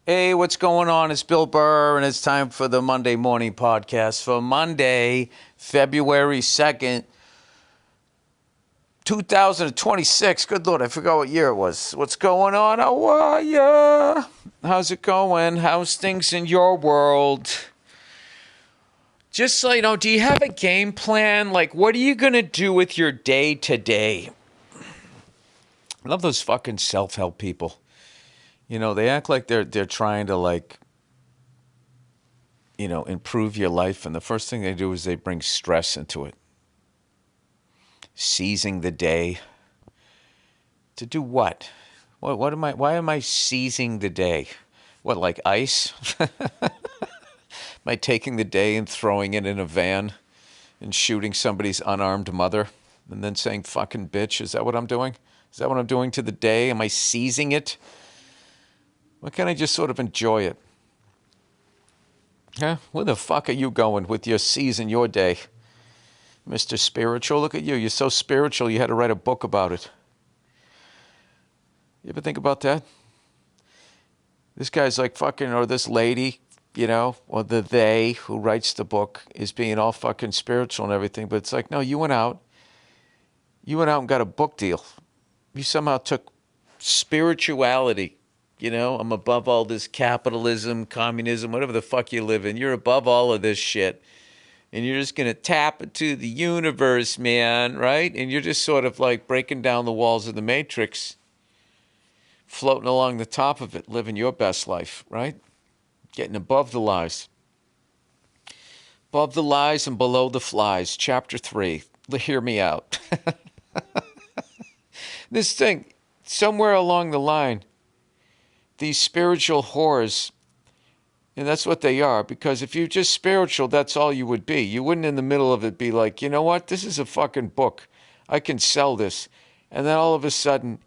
Hey, what's going on? It's Bill Burr, and it's time for the Monday Morning Podcast for Monday, February 2nd, 2026. Good Lord, I forgot what year it was. What's going on? How are ya? How's it going? How's things in your world? Just so you know, do you have a game plan? Like, what are you going to do with your day today? I love those fucking self-help people. You know, they act like they're trying to improve your life, and the first thing they do is they bring stress into it. Seizing the day. To do what? Why am I seizing the day? What, like ice? Am I taking the day and throwing it in a van and shooting somebody's unarmed mother and then saying fucking bitch? Is that what I'm doing? Is that what I'm doing to the day? Am I seizing it? Why can't I just sort of enjoy it? Huh? Where the fuck are you going with your season, your day? Mr. Spiritual, look at you. You're so spiritual, you had to write a book about it. You ever think about that? This guy's like fucking, or this lady, or the they who writes the book is being all fucking spiritual and everything. But it's like, no, you went out and got a book deal. You somehow took spirituality. I'm above all this capitalism, communism, whatever the fuck you live in. You're above all of this shit. And you're just going to tap into the universe, man, right? And you're just sort of like breaking down the walls of the Matrix, floating along the top of it, living your best life, right? Getting above the lies. Above the lies and below the flies. Chapter 3. Hear me out. This thing, somewhere along the line, these spiritual whores, and that's what they are, because if you're just spiritual, that's all you would be. You wouldn't in the middle of it be like, you know what, this is a fucking book. I can sell this. And then all of a sudden,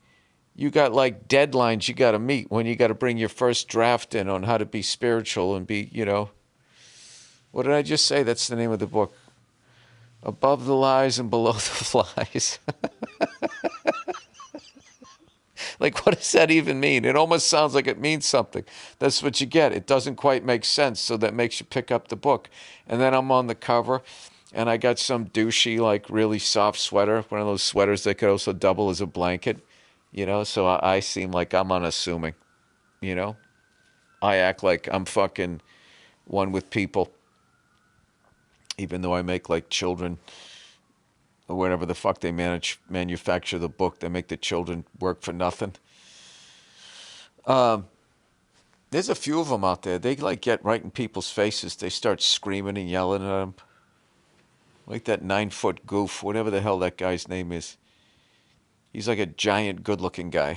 you got like deadlines you got to meet when you got to bring your first draft in on how to be spiritual and be, what did I just say? That's the name of the book. Above the lies and below the flies. Like, what does that even mean? It almost sounds like it means something. That's what you get. It doesn't quite make sense, so that makes you pick up the book. And then I'm on the cover, and I got some douchey, like, really soft sweater, one of those sweaters that could also double as a blanket, so I seem like I'm unassuming, I act like I'm fucking one with people, even though I make, like, children or whatever the fuck they manufacture the book. They make the children work for nothing. There's a few of them out there. They like get right in people's faces. They start screaming and yelling at them. Like that 9-foot goof, whatever the hell that guy's name is. He's like a giant, good-looking guy.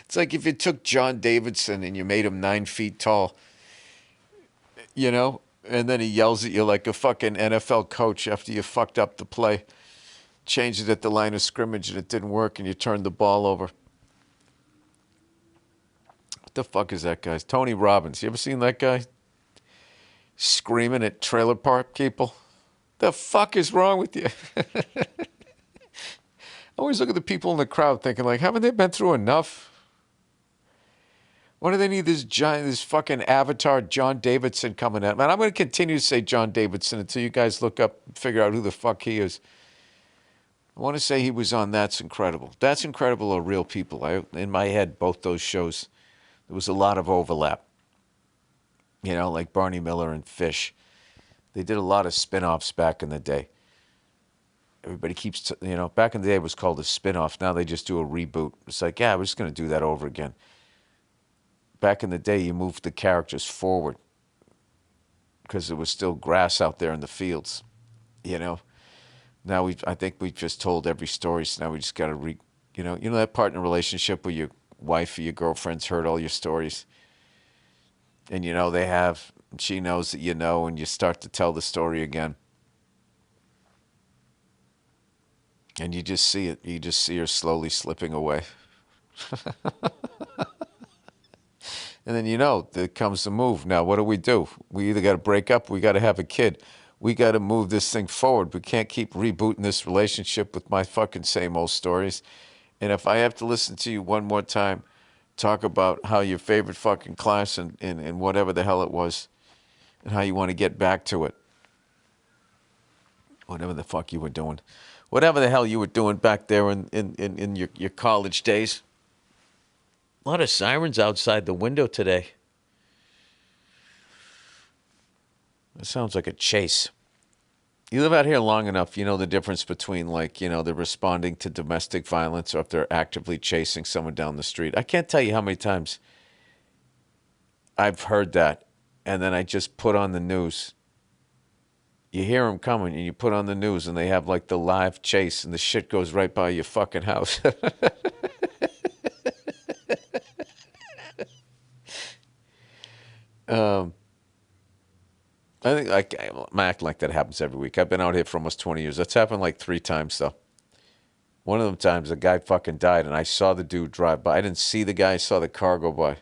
It's like if you took John Davidson and you made him 9 feet tall, and then he yells at you like a fucking NFL coach after you fucked up the play. Changed it at the line of scrimmage and it didn't work and you turned the ball over. What the fuck is that guy? Tony Robbins. You ever seen that guy? Screaming at trailer park people? The fuck is wrong with you? I always look at the people in the crowd thinking like, haven't they been through enough? Why do they need this fucking avatar John Davidson coming at? Man, I'm going to continue to say John Davidson until you guys look up and figure out who the fuck he is. I want to say he was on That's Incredible. That's Incredible are real people. In my head, both those shows, there was a lot of overlap. Like Barney Miller and Fish. They did a lot of spin-offs back in the day. Everybody keeps, back in the day it was called a spin-off. Now they just do a reboot. It's like, yeah, we're just going to do that over again. Back in the day, you moved the characters forward because there was still grass out there in the fields, Now I think we've just told every story, so now we just got to that part in a relationship where your wife or your girlfriend's heard all your stories, and they have, she knows that and you start to tell the story again, and you just see it. You just see her slowly slipping away. And then there comes the move. Now, what do? We either got to break up, we got to have a kid. We got to move this thing forward. We can't keep rebooting this relationship with my fucking same old stories. And if I have to listen to you one more time talk about how your favorite fucking class and whatever the hell it was and how you want to get back to it, whatever the fuck you were doing, whatever the hell you were doing back there in your college days. A lot of sirens outside the window today. It sounds like a chase. You live out here long enough, you know the difference between, like, you know, they're responding to domestic violence or if they're actively chasing someone down the street. I can't tell you how many times I've heard that, and then I just put on the news. You hear them coming, and you put on the news, and they have, like, the live chase, and the shit goes right by your fucking house. I think I'm acting like that happens every week. I've been out here for almost 20 years. That's happened like 3 times, though. One of them times, a guy fucking died, and I saw the dude drive by. I didn't see the guy. I saw the car go by.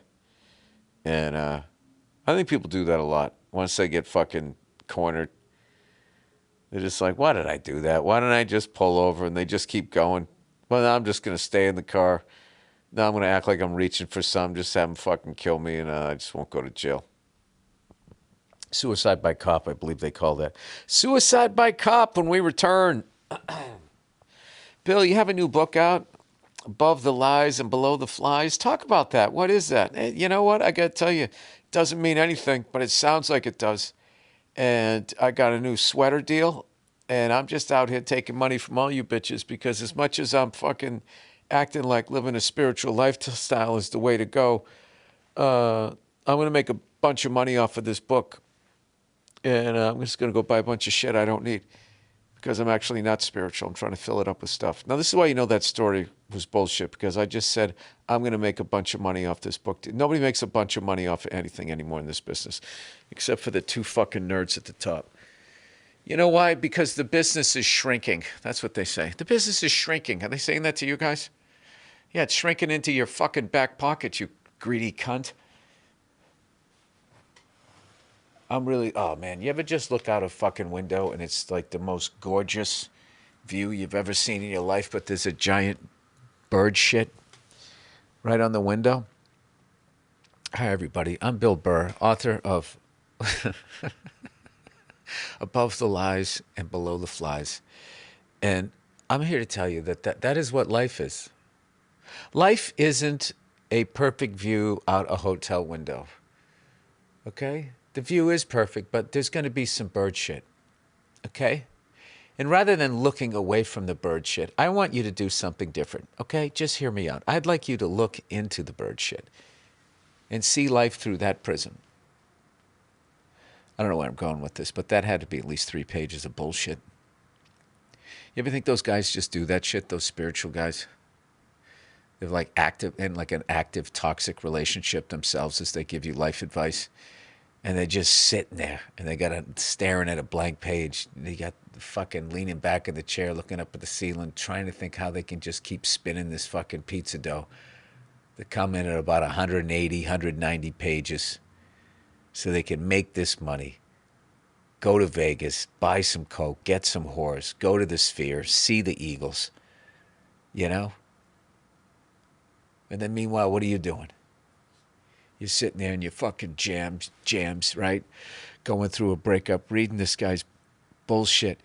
And I think people do that a lot. Once they get fucking cornered, they're just like, why did I do that? Why didn't I just pull over? And they just keep going. Well, now I'm just going to stay in the car. Now I'm going to act like I'm reaching for some, just have them fucking kill me, and I just won't go to jail. Suicide by cop, I believe they call that. Suicide by cop when we return. Bill, you have a new book out, Above the Lies and Below the Flies. Talk about that. What is that? You know what? I got to tell you, it doesn't mean anything, but it sounds like it does. And I got a new sweater deal, and I'm just out here taking money from all you bitches because as much as I'm fucking acting like living a spiritual lifestyle is the way to go, I'm going to make a bunch of money off of this book. And I'm just going to go buy a bunch of shit I don't need because I'm actually not spiritual. I'm trying to fill it up with stuff. Now, this is why you know that story was bullshit, because I just said I'm going to make a bunch of money off this book. Nobody makes a bunch of money off of anything anymore in this business, except for the 2 fucking nerds at the top. You know why? Because the business is shrinking. That's what they say. The business is shrinking. Are they saying that to you guys? Yeah, it's shrinking into your fucking back pocket, you greedy cunt. I'm really, oh man, you ever just look out a fucking window and it's like the most gorgeous view you've ever seen in your life, but there's a giant bird shit right on the window? Hi everybody, I'm Bill Burr, author of Above the Lies and Below the Flies. And I'm here to tell you that is what life is. Life isn't a perfect view out a hotel window, okay? The view is perfect, but there's going to be some bird shit, okay? And rather than looking away from the bird shit, I want you to do something different, okay? Just hear me out. I'd like you to look into the bird shit and see life through that prism. I don't know where I'm going with this, but that had to be at least 3 pages of bullshit. You ever think those guys just do that shit, those spiritual guys? They're like active in like an active toxic relationship themselves as they give you life advice. And they're just sitting there, and they got staring at a blank page. They got fucking leaning back in the chair, looking up at the ceiling, trying to think how they can just keep spinning this fucking pizza dough. They come in at about 180, 190 pages, so they can make this money. Go to Vegas, buy some coke, get some whores, go to the Sphere, see the Eagles, you know? And then meanwhile, what are you doing? You're sitting there in your fucking jams, right? Going through a breakup, reading this guy's bullshit.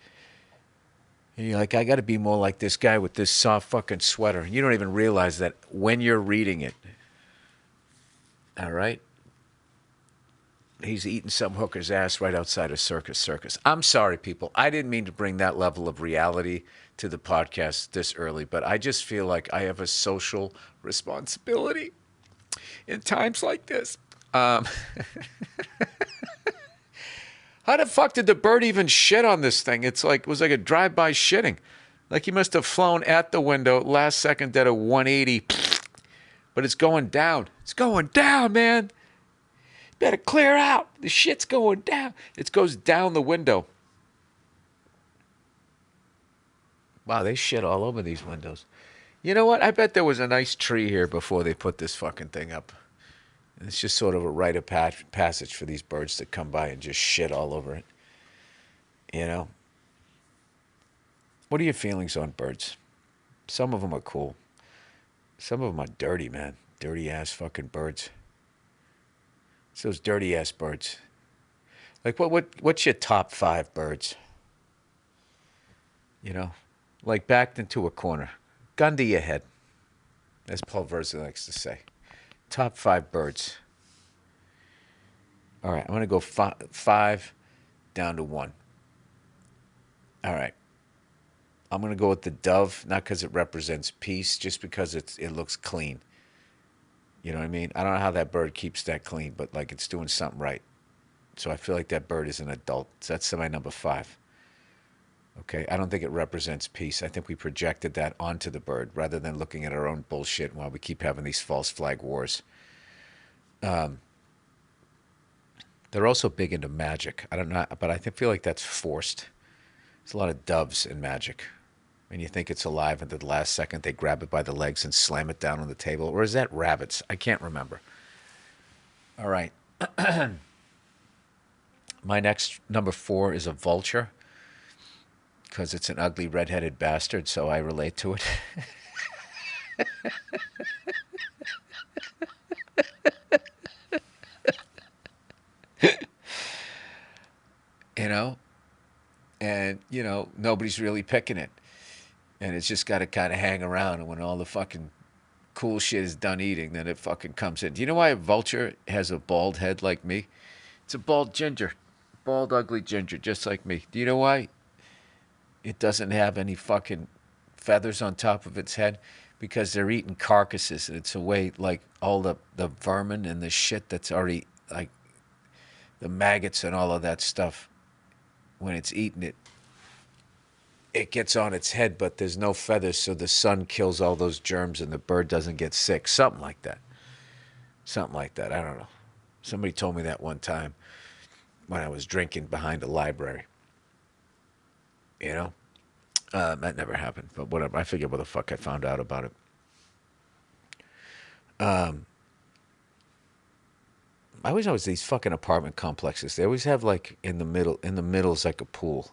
And you're like, I got to be more like this guy with this soft fucking sweater. And you don't even realize that when you're reading it. All right? He's eating some hooker's ass right outside a circus. I'm sorry, people. I didn't mean to bring that level of reality to the podcast this early, but I just feel like I have a social responsibility in times like this. How the fuck did the bird even shit on this thing? It was like a drive-by shitting. Like he must have flown at the window last second at a 180. But it's going down. It's going down, man. Better clear out. The shit's going down. It goes down the window. Wow, they shit all over these windows. You know what? I bet there was a nice tree here before they put this fucking thing up. And it's just sort of a rite of passage for these birds to come by and just shit all over it. You know? What are your feelings on birds? Some of them are cool. Some of them are dirty, man. Dirty ass fucking birds. It's those dirty ass birds. Like what's your top 5 birds? You know? Like backed into a corner. Gun to your head. As Paul Verzi likes to say. Top 5 birds. All right, I'm going to go 5 down to 1. All right. I'm going to go with the dove, not because it represents peace, just because it looks clean. You know what I mean? I don't know how that bird keeps that clean, but like it's doing something right. So I feel like that bird is an adult. So that's my number 5. Okay, I don't think it represents peace. I think we projected that onto the bird rather than looking at our own bullshit while we keep having these false flag wars. They're also big into magic. I don't know, but I feel like that's forced. There's a lot of doves in magic. And you think it's alive, and at the last second they grab it by the legs and slam it down on the table. Or is that rabbits? I can't remember. All right. My next number 4 is a vulture. Because it's an ugly redheaded bastard, so I relate to it. You know? And, you know, nobody's really picking it. And it's just got to kind of hang around. And when all the fucking cool shit is done eating, then it fucking comes in. Do you know why a vulture has a bald head like me? It's a bald ginger. Bald, ugly ginger, just like me. Do you know why it doesn't have any fucking feathers on top of its head? Because they're eating carcasses. And it's a way, like, all the vermin and the shit that's already, like, the maggots and all of that stuff, when it's eating it, it gets on its head, but there's no feathers, so the sun kills all those germs and the bird doesn't get sick. Something like that. Something like that. I don't know. Somebody told me that one time when I was drinking behind a library. You know? That never happened, but whatever. I figured what the fuck I found out about it. I always know these fucking apartment complexes. They always have like in the middle is like a pool.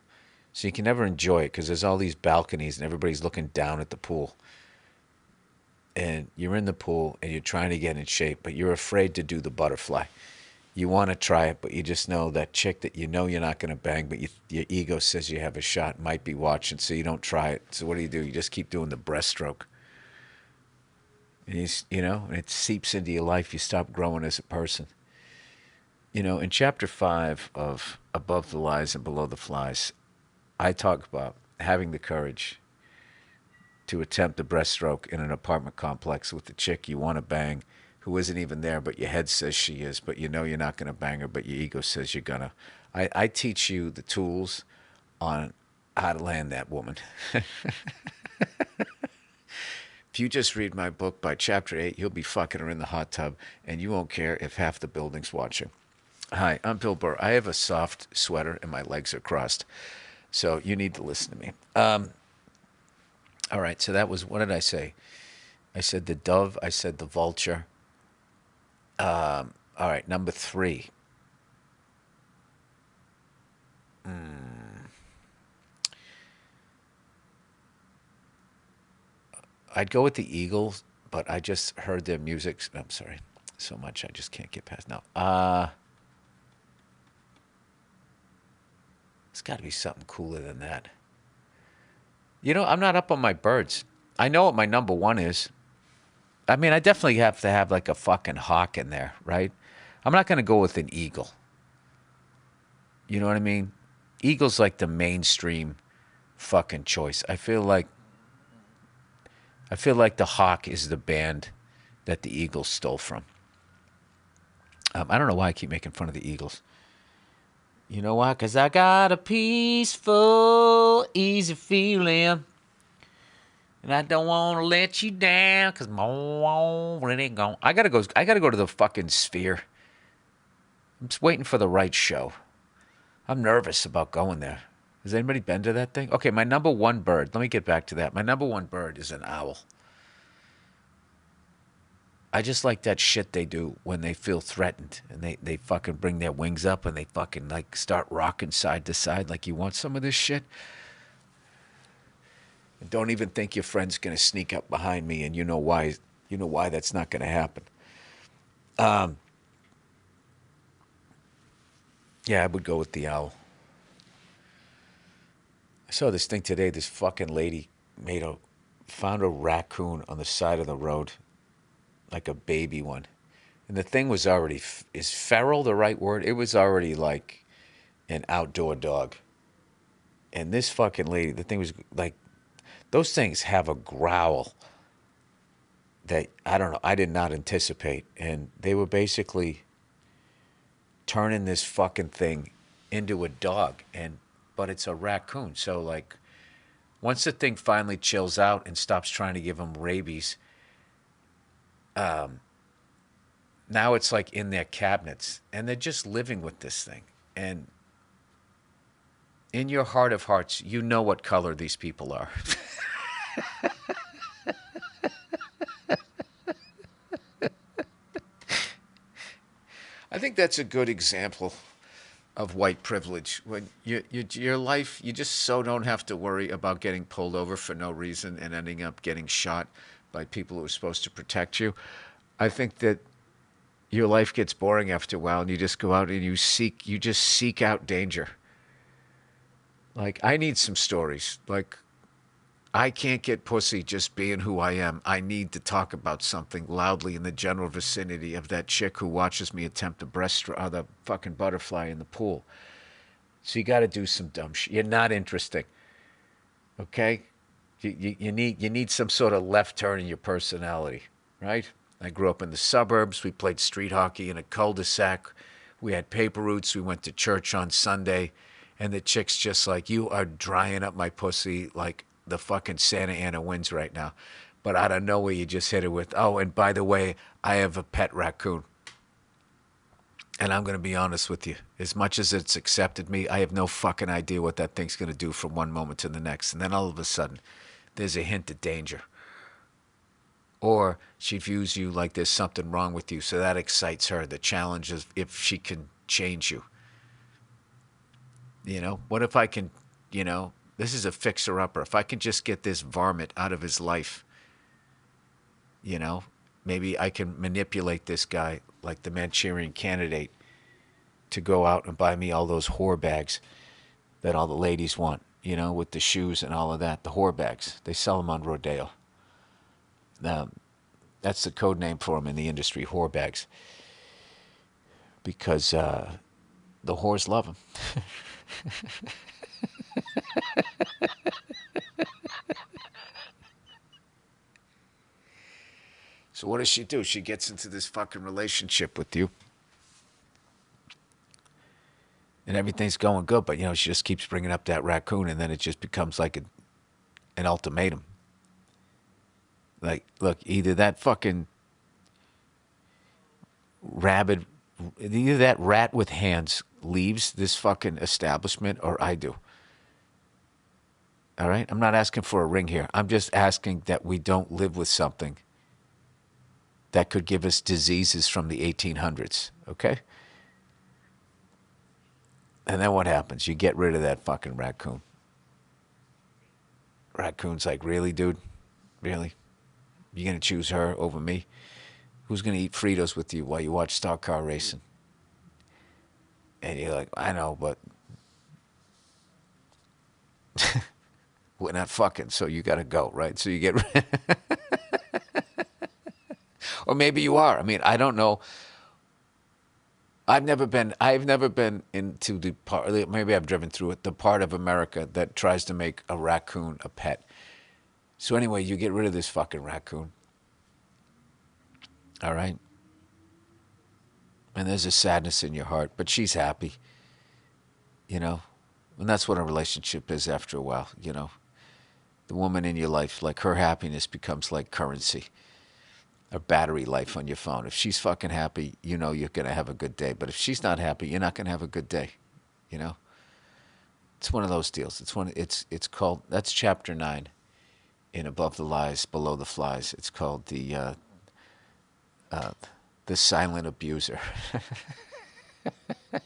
So you can never enjoy it because there's all these balconies and everybody's looking down at the pool. And you're in the pool and you're trying to get in shape, but you're afraid to do the butterfly. You want to try it, but you just know that chick that you know you're not going to bang, but your ego says you have a shot, might be watching, so you don't try it. So what do? You just keep doing the breaststroke. And and it seeps into your life. You stop growing as a person. You know, in chapter 5 of Above the Lies and Below the Flies, I talk about having the courage to attempt a breaststroke in an apartment complex with the chick you want to bang, who isn't even there, but your head says she is, but you know you're not going to bang her, but your ego says you're going to. I teach you the tools on how to land that woman. If you just read my book by chapter 8, you'll be fucking her in the hot tub, and you won't care if half the building's watching. Hi, I'm Bill Burr. I have a soft sweater, and my legs are crossed. So you need to listen to me. All right, so that was, what did I say? I said the dove. I said the vulture. All right, number 3. I'd go with the Eagles, but I just heard their music. I'm sorry, so much I just can't get past now. It's got to be something cooler than that. You know, I'm not up on my birds. I know what my number 1 is. I mean, I definitely have to have like a fucking hawk in there, right? I'm not going to go with an eagle. You know what I mean? Eagle's like the mainstream fucking choice. I feel like the hawk is the band that the Eagles stole from. I don't know why I keep making fun of the Eagles. You know why? Because I got a peaceful, easy feeling. And I don't want to let you down because it ain't gone. I gotta go to the fucking Sphere. I'm just waiting for the right show. I'm nervous about going there. Has anybody been to that thing? Okay, my number 1 bird. Let me get back to that. My number 1 bird is an owl. I just like that shit they do when they feel threatened and they fucking bring their wings up and they fucking like start rocking side to side like you want some of this shit. And don't even think your friend's gonna sneak up behind me and you know why that's not gonna happen. Yeah, I would go with the owl. I saw this thing today, this fucking lady found a raccoon on the side of the road, like a baby one. And the thing was already, is feral the right word? It was already like an outdoor dog. And this fucking lady, the thing was like, those things have a growl that I don't know, I did not anticipate. And they were basically turning this fucking thing into a dog. But it's a raccoon. So like, once the thing finally chills out and stops trying to give them rabies, now it's like in their cabinets and they're just living with this thing. And in your heart of hearts, you know what color these people are. I think that's a good example of white privilege. When your life, you just so don't have to worry about getting pulled over for no reason and ending up getting shot by people who are supposed to protect you. I think that your life gets boring after a while and you just go out and you just seek out danger. Like, I need some stories. Like, I can't get pussy just being who I am. I need to talk about something loudly in the general vicinity of that chick who watches me attempt the the fucking butterfly in the pool. So you got to do some dumb shit. You're not interesting, okay? You need some sort of left turn in your personality, right? I grew up in the suburbs. We played street hockey in a cul-de-sac. We had paper routes. We went to church on Sunday, and the chick's just like, you are drying up my pussy like the fucking Santa Ana winds right now. But out of nowhere, you just hit it with, oh, and by the way, I have a pet raccoon. And I'm going to be honest with you. As much as it's accepted me, I have no fucking idea what that thing's going to do from one moment to the next. And then all of a sudden, there's a hint of danger. Or she views you like there's something wrong with you, so that excites her. The challenge is if she can change you. You know, what if I can, this is a fixer-upper. If I can just get this varmint out of his life, maybe I can manipulate this guy like the Manchurian Candidate to go out and buy me all those whore bags that all the ladies want, with the shoes and all of that. The whore bags. They sell them on Rodeo. That's the code name for them in the industry, whore bags. Because the whores love them. So what does she do? She gets into this fucking relationship with you. And everything's going good, but, she just keeps bringing up that raccoon, and then it just becomes like an ultimatum. Like, look, either that fucking either that rat with hands leaves this fucking establishment or I do. All right? I'm not asking for a ring here. I'm just asking that we don't live with something that could give us diseases from the 1800s, okay? And then what happens? You get rid of that fucking raccoon. Raccoon's like, really, dude? Really? You're going to choose her over me? Who's going to eat Fritos with you while you watch stock car racing? And you're like, I know, but we're not fucking, so you got to go, right? So you get or maybe you are. I mean, I don't know. I've never been into the part, maybe I've driven through it, the part of America that tries to make a raccoon a pet. So anyway, you get rid of this fucking raccoon. All right? And there's a sadness in your heart, but she's happy. And that's what a relationship is after a while, The woman in your life, like her happiness becomes like currency. Or battery life on your phone. If she's fucking happy, you're going to have a good day. But if she's not happy, you're not going to have a good day. It's one of those deals. It's called, that's chapter 9 in Above the Lies, Below the Flies. It's called the The silent abuser. Can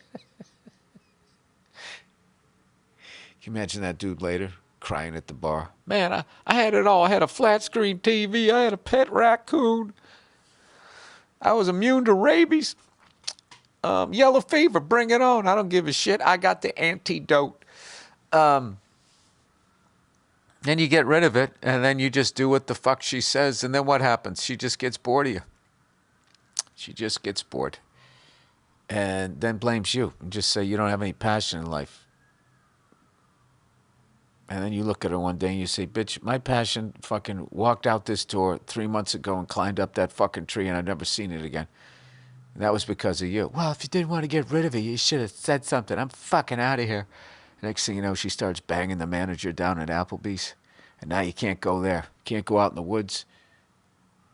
you imagine that dude later crying at the bar? Man, I had it all. I had a flat screen TV. I had a pet raccoon. I was immune to rabies. Yellow fever, bring it on. I don't give a shit. I got the antidote. Then you get rid of it, and then you just do what the fuck she says, and then what happens? She just gets bored of you. She just gets bored. And then blames you and just say you don't have any passion in life. And then you look at her one day and you say, bitch, my passion fucking walked out this door 3 months ago and climbed up that fucking tree and I've never seen it again. And that was because of you. Well, if you didn't want to get rid of it, you should have said something. I'm fucking out of here. Next thing you know, she starts banging the manager down at Applebee's. And now you can't go there. Can't go out in the woods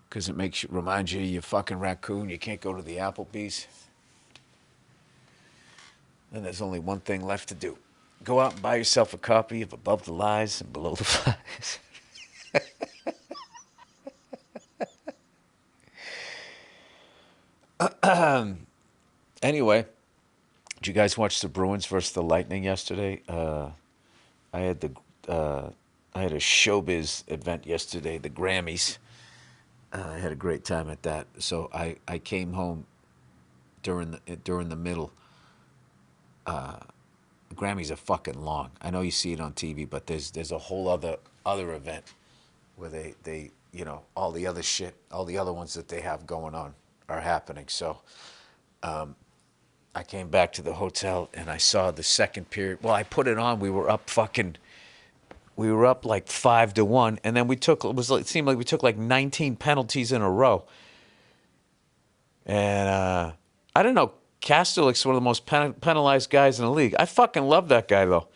because it reminds you of your fucking raccoon. You can't go to the Applebee's. And there's only one thing left to do. Go out and buy yourself a copy of Above the Lies and Below the Flies. Anyway, did you guys watch the Bruins versus the Lightning yesterday? I had a showbiz event yesterday, the Grammys. I had a great time at that. So I came home during the middle. The Grammys are fucking long. I know you see it on TV, but there's a whole other event where they all the other shit, all the other ones that they have going on are happening. So I came back to the hotel and I saw the second period. Well, I put it on. We were up like 5-1, and then it seemed like we took like 19 penalties in a row. And I don't know. Kastelik's one of the most penalized guys in the league. I fucking love that guy, though.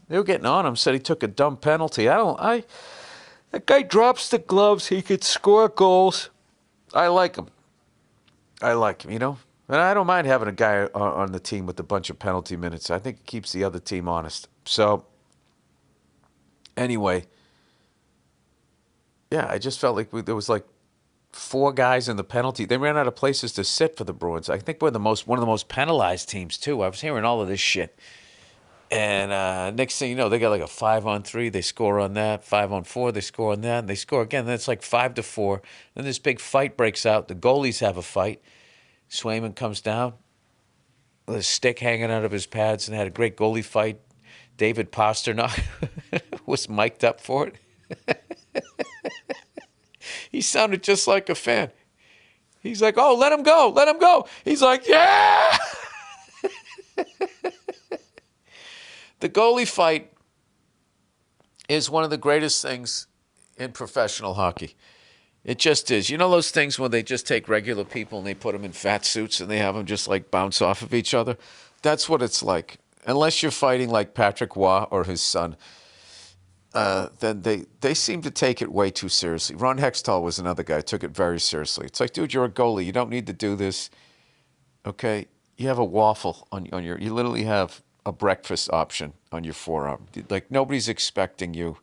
They were getting on him, said he took a dumb penalty. That guy drops the gloves. He could score goals. I like him, you know? And I don't mind having a guy on the team with a bunch of penalty minutes. I think it keeps the other team honest. So, anyway, yeah, I just felt like there was like 4 guys in the penalty. They ran out of places to sit for the Bruins. I think we're one of the most penalized teams, too. I was hearing all of this shit. And next thing you know, they got like a 5-on-3. They score on that. 5-on-4. They score on that. And they score again. Then it's like 5-4. Then this big fight breaks out. The goalies have a fight. Swayman comes down with a stick hanging out of his pads and had a great goalie fight. David Pasternak was mic'd up for it. He sounded just like a fan. He's like, oh, let him go, let him go. He's like, yeah! The goalie fight is one of the greatest things in professional hockey. It just is. You know those things where they just take regular people and they put them in fat suits and they have them just like bounce off of each other? That's what it's like. Unless you're fighting like Patrick Waugh or his son. Then they seem to take it way too seriously. Ron Hextall was another guy who took it very seriously. It's like, dude, you're a goalie. You don't need to do this. Okay? You have a waffle on you literally have a breakfast option on your forearm. Like, nobody's expecting you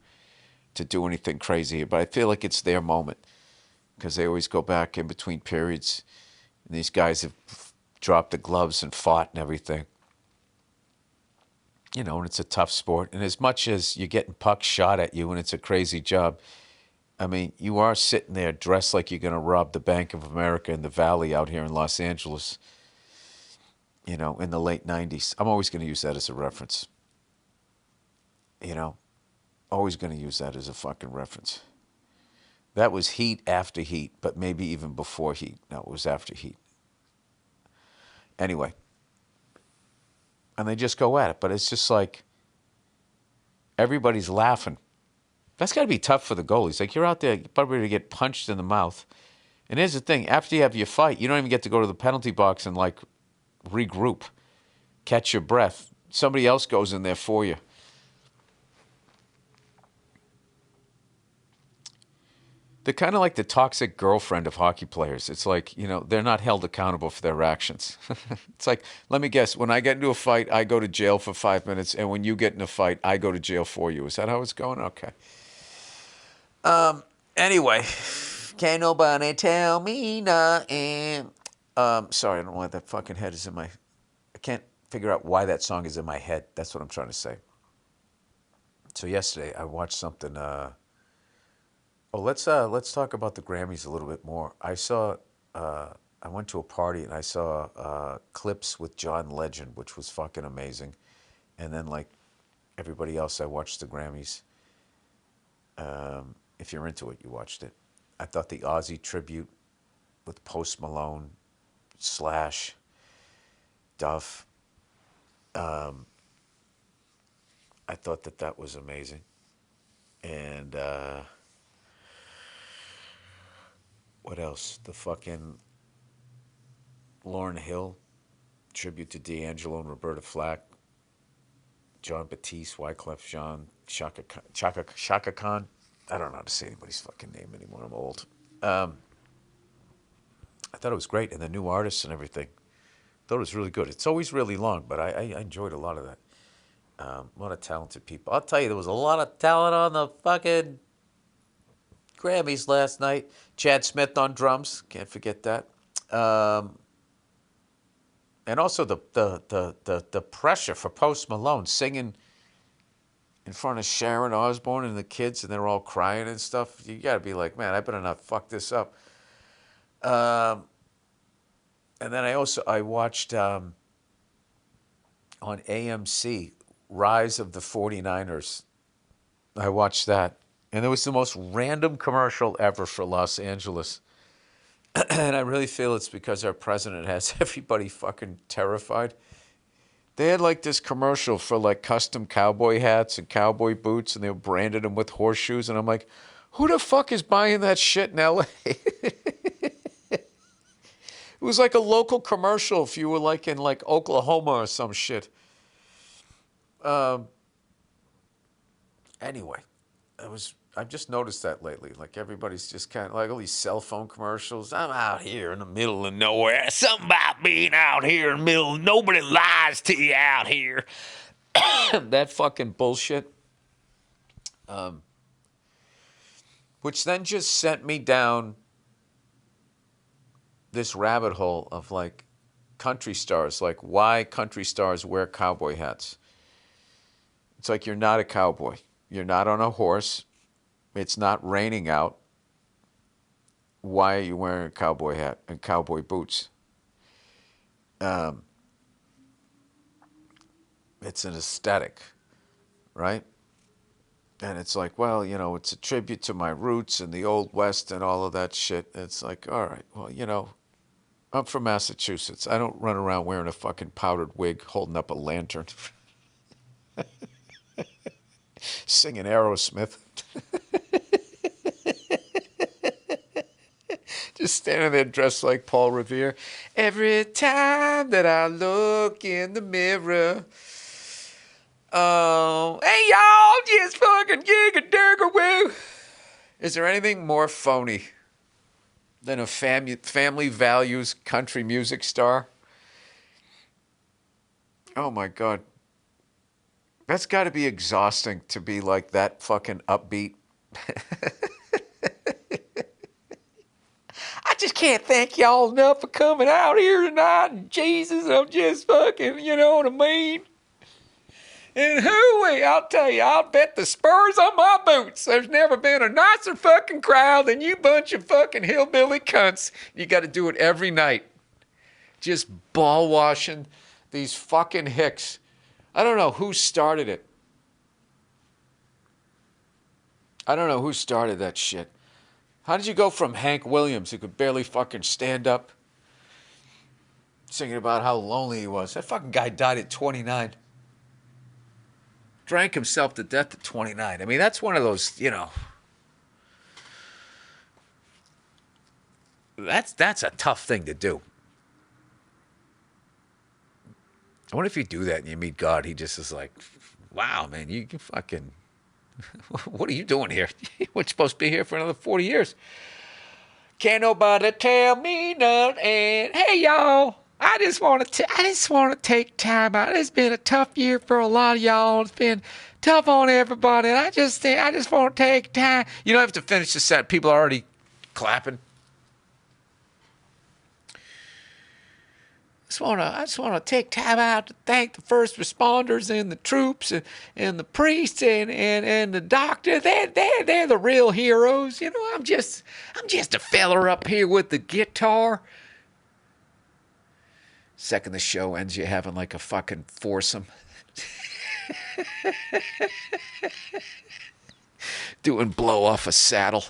to do anything crazy, but I feel like it's their moment because they always go back in between periods. And these guys have dropped the gloves and fought and everything. You know, and it's a tough sport. And as much as you're getting pucks shot at you and it's a crazy job, I mean, you are sitting there dressed like you're going to rob the Bank of America in the Valley out here in Los Angeles, you know, in the late 90s. I'm always going to use that as a reference. You know, always going to use that as a fucking reference. That was Heat after Heat, but maybe even before Heat. No, it was after Heat. Anyway. And they just go at it. But it's just like everybody's laughing. That's got to be tough for the goalies. Like, you're out there probably to get punched in the mouth. And here's the thing. After you have your fight, you don't even get to go to the penalty box and, like, regroup. Catch your breath. Somebody else goes in there for you. They're kind of like the toxic girlfriend of hockey players. It's like, you know, they're not held accountable for their actions. It's like, let me guess, when I get into a fight, I go to jail for 5 minutes, and when you get in a fight, I go to jail for you. Is that how it's going? Okay. Anyway, Can't nobody tell me nothing. Sorry, I don't know why that fucking head is in my... I can't figure out why that song is in my head. That's what I'm trying to say. So yesterday I watched something... let's talk about the Grammys a little bit more. I went to a party and I saw clips with John Legend, which was fucking amazing. And then, like everybody else, I watched the Grammys. If you're into it, you watched it. I thought the Ozzy tribute with Post Malone, Slash, Duff. I thought that was amazing. And what else? The fucking Lauryn Hill tribute to D'Angelo and Roberta Flack. John Batiste, Wyclef Jean, Shaka Khan. I don't know how to say anybody's fucking name anymore. I'm old. I thought it was great, and the new artists and everything. I thought it was really good. It's always really long, but I enjoyed a lot of that. A lot of talented people. I'll tell you, there was a lot of talent on the fucking Grammys last night. Chad Smith on drums. Can't forget that. And also the pressure for Post Malone singing in front of Sharon Osbourne and the kids, and they're all crying and stuff. You got to be like, man, I better not fuck this up. And then I watched on AMC Rise of the 49ers. I watched that, and it was the most random commercial ever for Los Angeles. And I really feel it's because our president has everybody fucking terrified. They had like this commercial for like custom cowboy hats and cowboy boots, and they branded them with horseshoes. And I'm like, who the fuck is buying that shit in LA? It was like a local commercial if you were like in like Oklahoma or some shit. Anyway, I've just noticed that lately. Like everybody's just kind of like all these cell phone commercials. I'm out here in the middle of nowhere. Something about being out here in the middle. Nobody lies to you out here. That fucking bullshit. Which then just sent me down this rabbit hole of like country stars. Like why country stars wear cowboy hats. It's like you're not a cowboy. You're not on a horse. It's not raining out. Why are you wearing a cowboy hat and cowboy boots? It's an aesthetic, right? And it's like, well, you know, it's a tribute to my roots and the Old West and all of that shit. It's like, all right, well, you know, I'm from Massachusetts. I don't run around wearing a fucking powdered wig holding up a lantern. Singing Aerosmith. Just standing there dressed like Paul Revere. Every time that I look in the mirror. Oh, hey y'all, just fucking gig-a-durga-woo. Is there anything more phony than a family values country music star? Oh my God. That's got to be exhausting to be like that fucking upbeat. I just can't thank y'all enough for coming out here tonight. And Jesus, I'm just fucking, you know what I mean? And hooey, I'll tell you, I'll bet the spurs on my boots. There's never been a nicer fucking crowd than you bunch of fucking hillbilly cunts. You got to do it every night. Just ball washing these fucking hicks. I don't know who started it. I don't know who started that shit. How did you go from Hank Williams, who could barely fucking stand up, singing about how lonely he was? That fucking guy died at 29. Drank himself to death at 29. I mean, that's one of those, you know. That's a tough thing to do. I wonder if you do that and you meet God, he just is like, wow, man, you fucking, what are you doing here? You weren't supposed to be here for another 40 years. Can't nobody tell me nothing. Hey, y'all, I just want to take time out. It's been a tough year for a lot of y'all. It's been tough on everybody. And I just want to take time. You don't have to finish the set. People are already clapping. I just want to take time out to thank the first responders and the troops and the priests and the doctor. They're the real heroes. You know, I'm just a feller up here with the guitar. Second the show ends, you having like a fucking foursome. Doing blow off a saddle.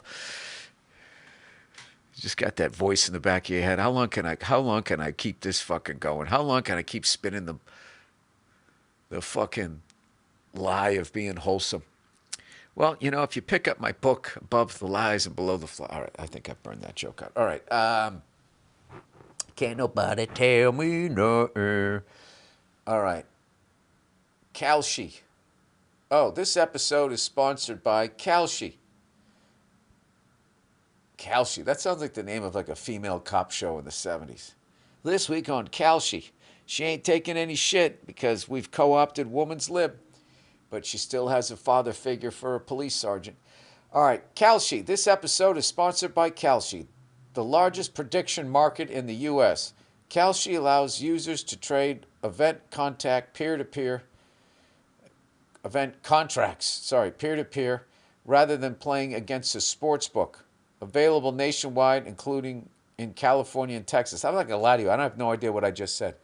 You just got that voice in the back of your head. How long can I keep this fucking going? How long can I keep spinning the fucking lie of being wholesome? Well, you know, if you pick up my book, Above the Lies and Below the Fly. All right, I think I've burned that joke out. All right. Can't nobody tell me no. All right. Kalshi. Oh, this episode is sponsored by Kalshi. Kalshi. That sounds like the name of like a female cop show in the 70s. This week on Kalshi. She ain't taking any shit because we've co-opted woman's lib. But she still has a father figure for a police sergeant. All right, Kalshi. This episode is sponsored by Kalshi, the largest prediction market in the U.S. Kalshi allows users to trade event peer-to-peer, rather than playing against a sports book. Available nationwide, including in California and Texas. I'm not going to lie to you. I have no idea what I just said.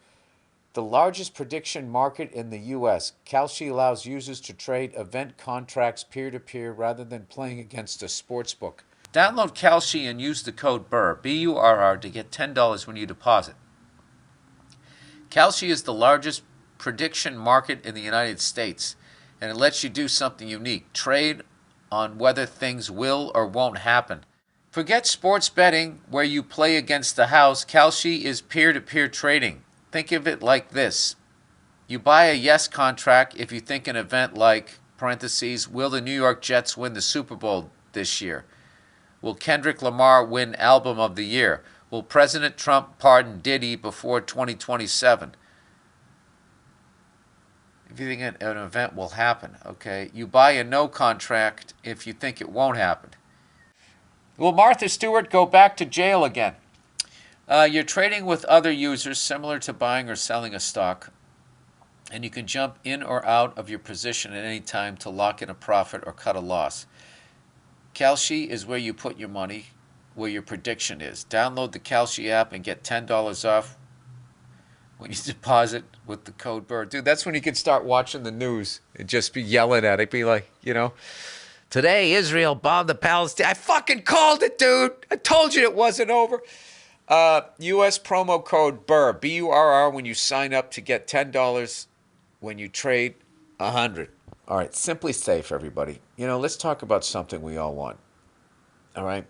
The largest prediction market in the U.S., Kalshi allows users to trade event contracts peer-to-peer rather than playing against a sports book. Download Kalshi and use the code Burr, B-U-R-R, to get $10 when you deposit. Kalshi is the largest prediction market in the United States, and it lets you do something unique. Trade on whether things will or won't happen. Forget sports betting where you play against the house. Kalshi is peer-to-peer trading. Think of it like this. You buy a yes contract if you think an event like, parentheses, will the New York Jets win the Super Bowl this year? Will Kendrick Lamar win Album of the Year? Will President Trump pardon Diddy before 2027? If you think an event will happen, okay? You buy a no contract if you think it won't happen. Will Martha Stewart go back to jail again? You're trading with other users similar to buying or selling a stock, and you can jump in or out of your position at any time to lock in a profit or cut a loss. Kalshi is where you put your money, where your prediction is. Download the Kalshi app and get $10 off when you deposit with the code Burr. Dude, that's when you can start watching the news and just be yelling at it. Be like, you know, today Israel bombed the Palestine. I fucking called it, dude. I told you it wasn't over. U.S. promo code Burr, B-U-R-R, when you sign up to get $10 when you trade 100. All right, Simply Safe, everybody. You know, let's talk about something we all want. All right?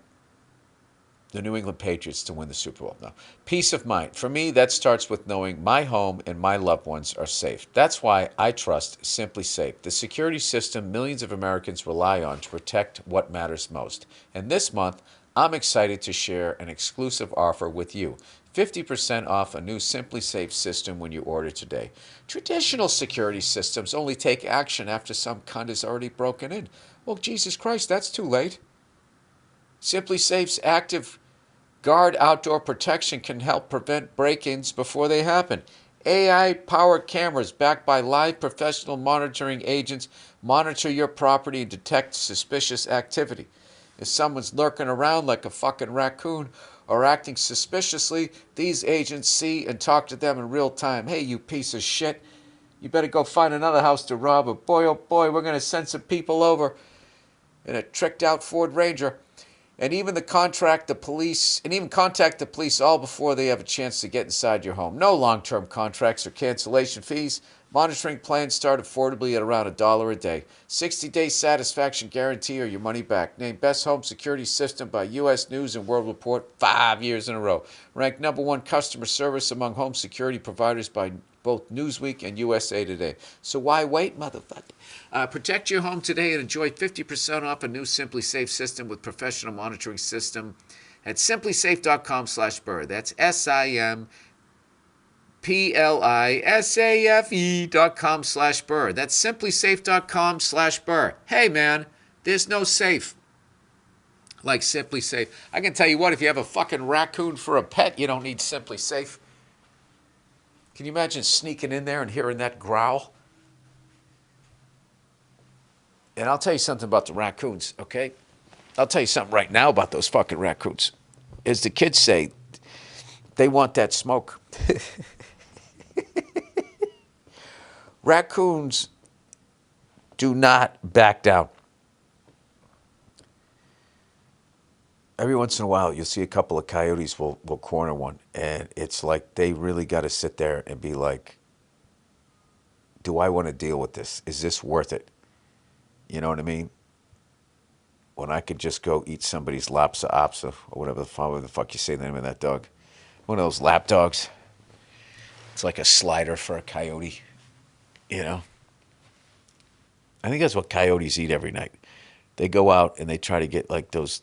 The New England Patriots to win the Super Bowl. Now, peace of mind. For me, that starts with knowing my home and my loved ones are safe. That's why I trust Simply Safe, the security system millions of Americans rely on to protect what matters most. And this month, I'm excited to share an exclusive offer with you. 50% off a new Simply Safe system when you order today. Traditional security systems only take action after some cunt is already broken in. Well, Jesus Christ, that's too late. Simply Safe's active Guard outdoor protection can help prevent break-ins before they happen. AI-powered cameras backed by live professional monitoring agents monitor your property and detect suspicious activity. If someone's lurking around like a fucking raccoon or acting suspiciously, these agents see and talk to them in real time. Hey, you piece of shit. You better go find another house to rob. Or boy, oh boy, we're going to send some people over in a tricked-out Ford Ranger. And even contact the police all before they have a chance to get inside your home. No long-term contracts or cancellation fees. Monitoring plans start affordably at around $1 a day. 60-day satisfaction guarantee or your money back. Named Best Home Security System by U.S. News and World Report 5 years in a row. Ranked #1 customer service among home security providers by both Newsweek and USA Today. So why wait, motherfucker? Protect your home today and enjoy 50% off a new Simply Safe system with professional monitoring system at simplysafe.com/Burr. That's SIMPLISAFE.com/Burr. That's simplysafe.com/Burr. Hey, man, there's no safe like Simply Safe. I can tell you what, if you have a fucking raccoon for a pet, you don't need Simply Safe. Can you imagine sneaking in there and hearing that growl? And I'll tell you something about the raccoons, okay? I'll tell you something right now about those fucking raccoons. As the kids say, they want that smoke. Raccoons do not back down. Every once in a while, you'll see a couple of coyotes will corner one, and it's like they really got to sit there and be like, do I want to deal with this? Is this worth it? You know what I mean? When I could just go eat somebody's lapsa opsa, or whatever the fuck you say the name of that dog. One of those lap dogs. It's like a slider for a coyote, you know? I think that's what coyotes eat every night. They go out and they try to get like those,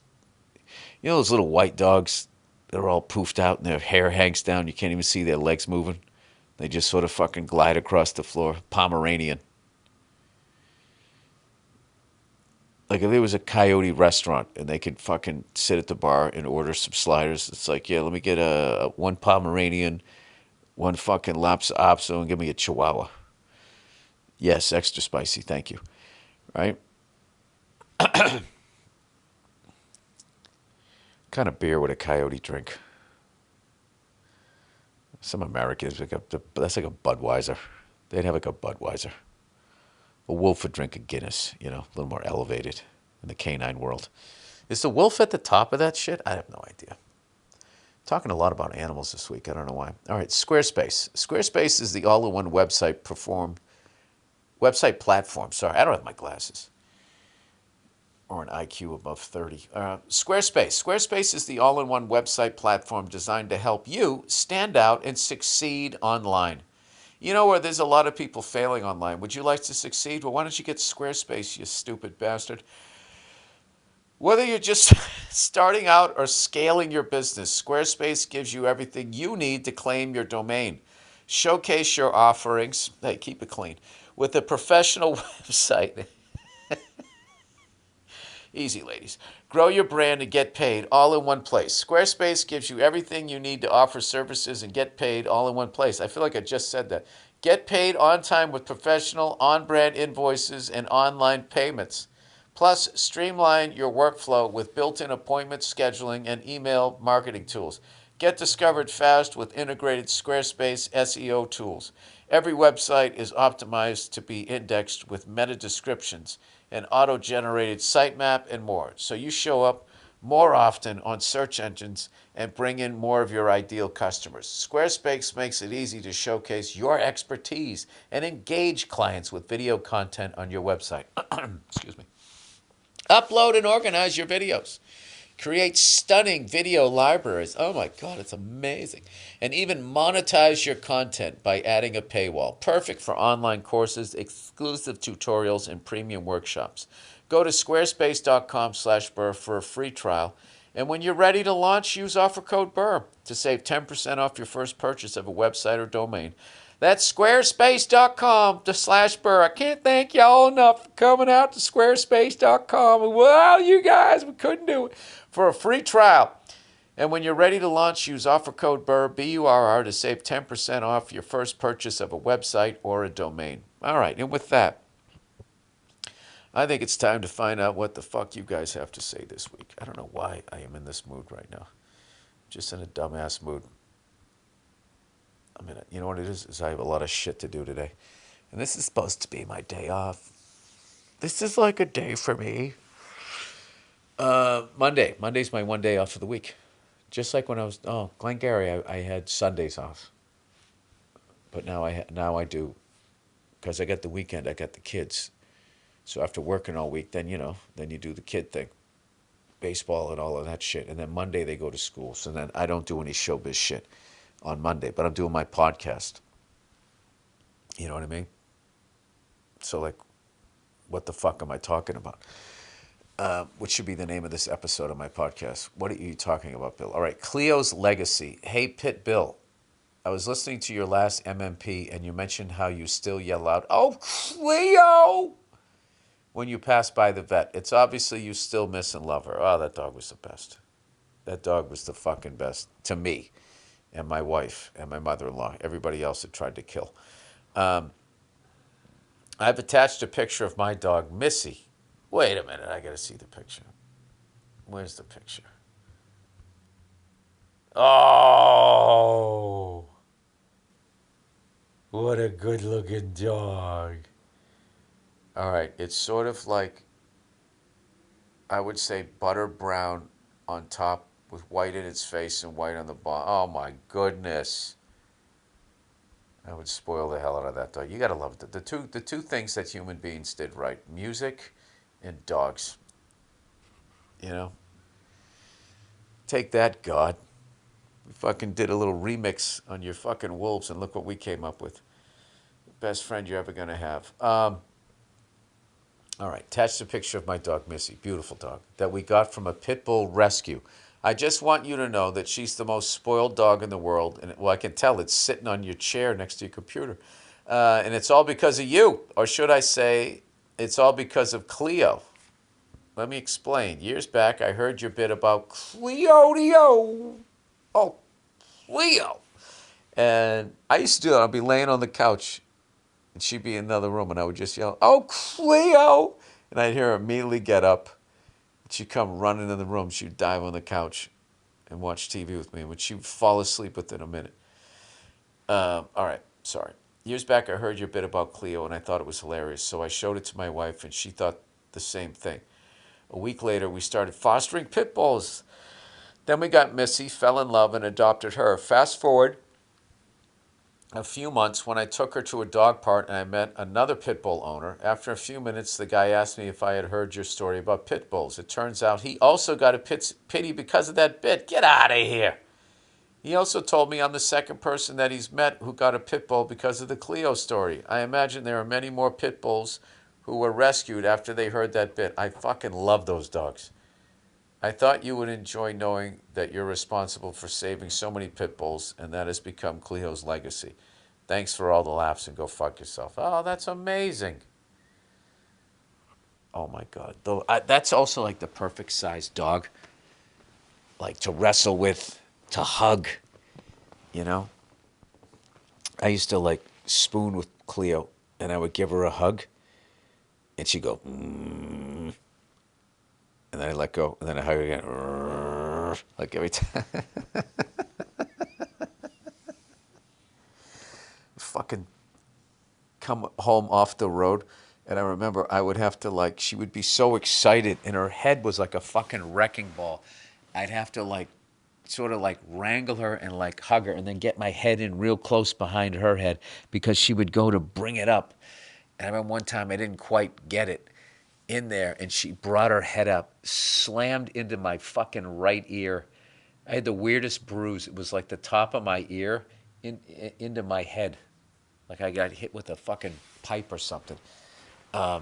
those little white dogs. They're all poofed out and their hair hangs down. You can't even see their legs moving. They just sort of fucking glide across the floor. Pomeranian. Like if there was a coyote restaurant and they could fucking sit at the bar and order some sliders, it's like, yeah, let me get one Pomeranian, one fucking Lhasa Apso, and give me a Chihuahua. Yes, extra spicy, thank you. Right? Kind of beer would a coyote drink? Some Americans, that's like a Budweiser. They'd have like a Budweiser. A wolf would drink a Guinness, a little more elevated in the canine world. Is the wolf at the top of that shit? I have no idea. Talking a lot about animals this week. I don't know why. All right, Squarespace. Squarespace is the all-in-one website platform. Sorry, I don't have my glasses. Or an IQ above 30. Squarespace. Squarespace is the all-in-one website platform designed to help you stand out and succeed online. You know where there's a lot of people failing online. Would you like to succeed? Well, why don't you get Squarespace, you stupid bastard? Whether you're just starting out or scaling your business, Squarespace gives you everything you need to claim your domain. Showcase your offerings. Hey, keep it clean. With a professional website. Easy, ladies. Grow your brand and get paid all in one place. Squarespace gives you everything you need to offer services and get paid all in one place. I feel like I just said that. Get paid on time with professional, on-brand invoices and online payments. Plus, streamline your workflow with built-in appointment scheduling and email marketing tools. Get discovered fast with integrated Squarespace SEO tools. Every website is optimized to be indexed with meta descriptions, an auto-generated sitemap, and more. So you show up more often on search engines and bring in more of your ideal customers. Squarespace makes it easy to showcase your expertise and engage clients with video content on your website. Excuse me. Upload and organize your videos. Create stunning video libraries. Oh my God, it's amazing. And even monetize your content by adding a paywall. Perfect for online courses, exclusive tutorials, and premium workshops. Go to squarespace.com/Burr for a free trial. And when you're ready to launch, use offer code Burr to save 10% off your first purchase of a website or domain. That's squarespace.com/Burr. I can't thank y'all enough for coming out to squarespace.com. Well, you guys, we couldn't do it. For a free trial. And when you're ready to launch, use offer code Burr, B-U-R-R, to save 10% off your first purchase of a website or a domain. All right, and with that, I think it's time to find out what the fuck you guys have to say this week. I don't know why I am in this mood right now. Just in a dumbass mood. You know what it is I have a lot of shit to do today. And this is supposed to be my day off. This is like a day for me. Monday. Monday's my one day off of the week. Just like when I was, Glengarry, I had Sundays off. But now I do, because I got the weekend, I got the kids. So after working all week, then you do the kid thing. Baseball and all of that shit. And then Monday they go to school. So then I don't do any showbiz shit on Monday. But I'm doing my podcast. You know what I mean? So like, what the fuck am I talking about? Which should be the name of this episode of my podcast. What are you talking about, Bill? All right, Cleo's legacy. Hey, Pit Bill, I was listening to your last MMP, and you mentioned how you still yell out, "Oh, Cleo!" when you pass by the vet. It's obviously you still miss and love her. Oh, that dog was the best. That dog was the fucking best to me and my wife and my mother-in-law. Everybody else had tried to kill. Um, I've attached a picture of my dog, Missy. Wait a minute, I gotta see the picture. Where's the picture? Oh, what a good looking dog. All right, it's sort of like, I would say, butter brown on top with white in its face and white on the bottom. Oh my goodness. I would spoil the hell out of that dog. You gotta love it. The two things that human beings did right: music and dogs. You know, take that, God. We fucking did a little remix on your fucking wolves, and look what we came up with. Best friend you're ever gonna have. All right, attached a picture of my dog Missy, beautiful dog that we got from a pit bull rescue. I just want you to know that she's the most spoiled dog in the world, and well, I can tell it's sitting on your chair next to your computer, and it's all because of you, or should I say, it's all because of Cleo. Let me explain. Years back, I heard your bit about Cleo. Oh, Cleo. And I used to do that. I'd be laying on the couch, and she'd be in another room, and I would just yell, "Oh, Cleo!" And I'd hear her immediately get up. She'd come running in the room. She'd dive on the couch and watch TV with me, and she would fall asleep within a minute. All right, sorry. Years back, I heard your bit about Cleo, and I thought it was hilarious, so I showed it to my wife, and she thought the same thing. A week later, we started fostering pit bulls. Then we got Missy, fell in love, and adopted her. Fast forward a few months when I took her to a dog park and I met another pit bull owner. After a few minutes, the guy asked me if I had heard your story about pit bulls. It turns out he also got a pity because of that bit. Get out of here. He also told me I'm the second person that he's met who got a pit bull because of the Cleo story. I imagine there are many more pit bulls who were rescued after they heard that bit. I fucking love those dogs. I thought you would enjoy knowing that you're responsible for saving so many pit bulls, and that has become Cleo's legacy. Thanks for all the laughs, and go fuck yourself. Oh, that's amazing. Oh my God. Though that's also like the perfect sized dog, like to wrestle with, to hug, you know? I used to like spoon with Cleo, and I would give her a hug, and she'd go, mm, and then I let go, and then I hug her again, like every time. Fucking come home off the road, and I remember I would have to like, she would be so excited and her head was like a fucking wrecking ball. I'd have to like sort of like wrangle her and like hug her and then get my head in real close behind her head because she would go to bring it up. And I remember one time I didn't quite get it in there, and she brought her head up, slammed into my fucking right ear. I had the weirdest bruise. It was like the top of my ear into my head. Like I got hit with a fucking pipe or something. Yeah,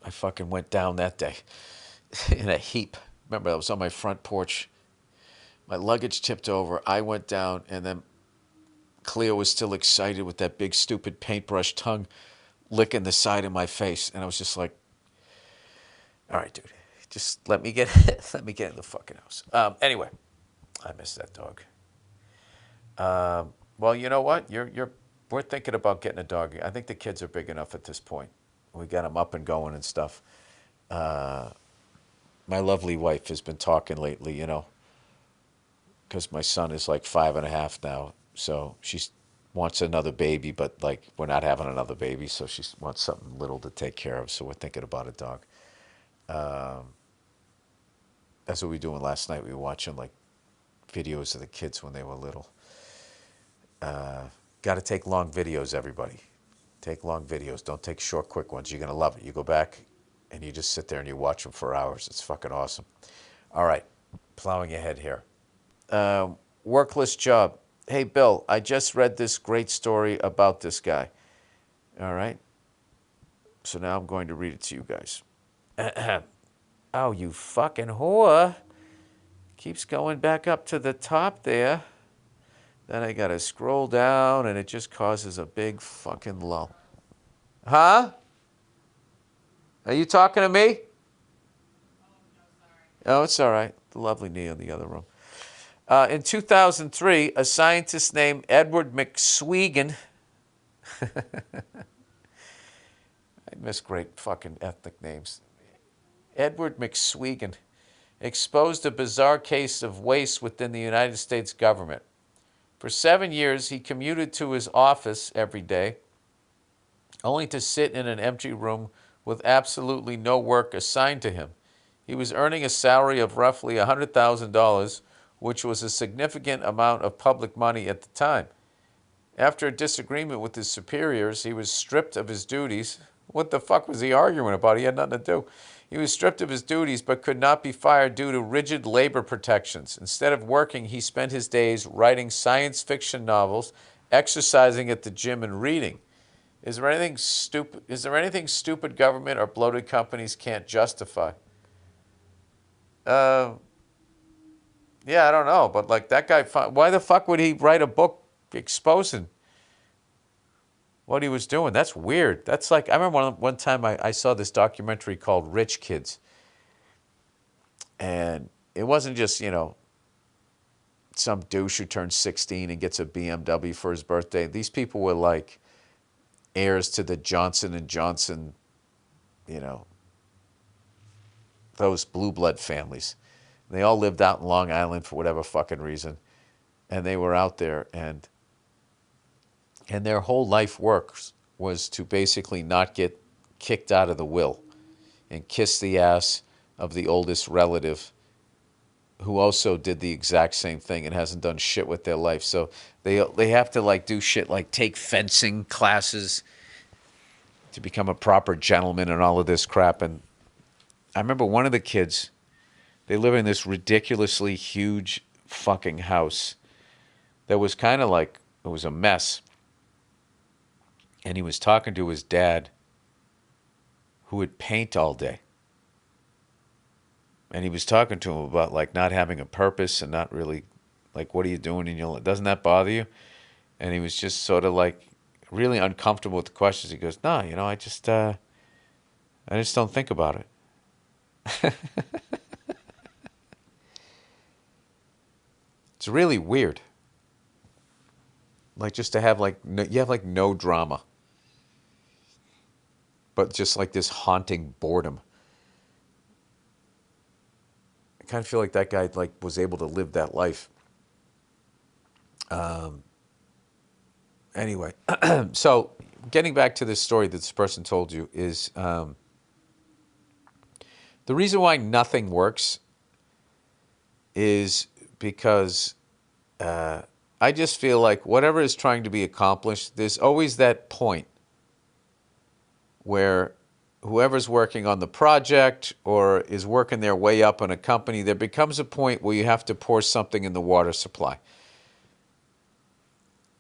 I fucking went down that day in a heap. Remember, I was on my front porch. My luggage tipped over. I went down, and then Cleo was still excited with that big, stupid paintbrush tongue licking the side of my face. And I was just like, all right, dude, just let me get let me get in the fucking house. Anyway, I miss that dog. Well, you know what? We're thinking about getting a dog. I think the kids are big enough at this point. We got them up and going and stuff. My lovely wife has been talking lately, because my son is like 5.5 now. So she wants another baby, but like we're not having another baby, so she wants something little to take care of. So we're thinking about a dog. That's what we were doing last night. We were watching like videos of the kids when they were little. Got to take long videos, everybody. Take long videos. Don't take short, quick ones. You're going to love it. You go back and you just sit there and you watch them for hours. It's fucking awesome. All right. Plowing ahead here. Workless job. Hey, Bill, I just read this great story about this guy. All right. So now I'm going to read it to you guys. Oh, you fucking whore. Keeps going back up to the top there. Then I got to scroll down, and it just causes a big fucking lull. Huh? Are you talking to me? Oh, it's all right. The lovely knee in the other room. In 2003, a scientist named Edward McSwegan, I miss great fucking ethnic names, Edward McSwegan, exposed a bizarre case of waste within the United States government. For 7 years, he commuted to his office every day, only to sit in an empty room with absolutely no work assigned to him. He was earning a salary of roughly $100,000, which was a significant amount of public money at the time. After a disagreement with his superiors, he was stripped of his duties. What the fuck was he arguing about? He had nothing to do. He was stripped of his duties but could not be fired due to rigid labor protections. Instead of working, he spent his days writing science fiction novels, exercising at the gym, and reading. Is there anything stupid government or bloated companies can't justify? Uh, yeah, I don't know, but like that guy, why the fuck would he write a book exposing what he was doing? That's weird. That's like, I remember one time I saw this documentary called Rich Kids. And it wasn't just, some douche who turns 16 and gets a BMW for his birthday. These people were like heirs to the Johnson and Johnson, you know, those blue blood families. They all lived out in Long Island for whatever fucking reason. And they were out there, and their whole life work was to basically not get kicked out of the will and kiss the ass of the oldest relative who also did the exact same thing and hasn't done shit with their life. So they have to like do shit like take fencing classes to become a proper gentleman and all of this crap. And I remember one of the kids, they live in this ridiculously huge fucking house that was kind of like, it was a mess. And he was talking to his dad, who would paint all day. And he was talking to him about like not having a purpose and not really, like, what are you doing in your life? Doesn't that bother you? And he was just sort of like really uncomfortable with the questions. He goes, no, I just don't think about it. It's really weird. Like just to have like, you have like no drama, but just like this haunting boredom. I kind of feel like that guy like was able to live that life. Anyway, so getting back to this story that this person told you is the reason why nothing works is because I just feel like whatever is trying to be accomplished, there's always that point where whoever's working on the project or is working their way up in a company, there becomes a point where you have to pour something in the water supply.